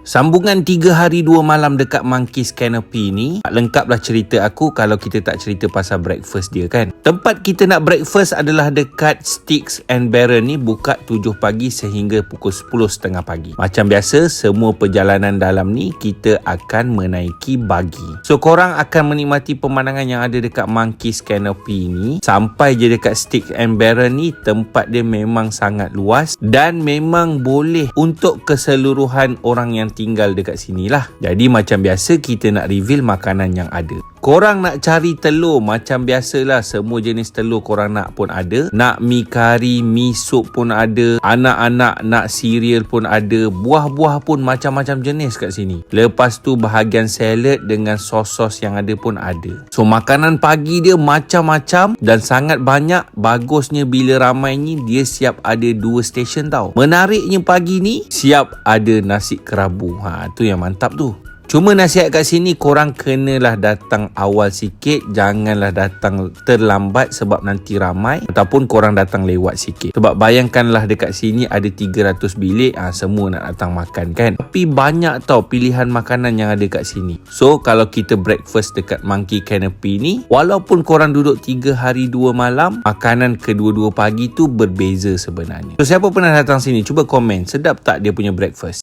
Sambungan 3 hari 2 malam dekat Monkey's Canopy ni, lengkaplah cerita aku kalau kita tak cerita pasal breakfast dia kan. Tempat kita nak breakfast adalah dekat Sticks and Barrel ni, buka 7 pagi sehingga pukul 10.30 pagi. Macam biasa, semua perjalanan dalam ni kita akan menaiki buggy. So korang akan menikmati pemandangan yang ada dekat Monkey's Canopy ni. Sampai je dekat Sticks and Barrel ni, tempat dia memang sangat luas dan memang boleh untuk keseluruhan orang yang tinggal dekat sini lah. Jadi macam biasa kita nak reveal makanan yang ada. Korang nak cari telur, macam biasalah, semua jenis telur korang nak pun ada. Nak mi kari, mi sup pun ada. Anak-anak nak cereal pun ada. Buah-buah pun macam-macam jenis kat sini. Lepas tu bahagian salad dengan sos-sos yang ada pun ada. So makanan pagi dia macam-macam dan sangat banyak. Bagusnya bila ramai ni, dia siap ada 2 stesen tau. Menariknya pagi ni siap ada nasi kerabu. Tu yang mantap tu. Cuma nasihat kat sini, korang kenalah datang awal sikit. Janganlah datang terlambat sebab nanti ramai. Ataupun korang datang lewat sikit. Sebab bayangkanlah dekat sini ada 300 bilik. Semua nak datang makan kan. Tapi banyak tau pilihan makanan yang ada kat sini. So kalau kita breakfast dekat Monkey Canopy ni, walaupun korang duduk 3 hari 2 malam, makanan kedua-dua pagi tu berbeza sebenarnya. So siapa pernah datang sini, cuba komen. Sedap tak dia punya breakfast?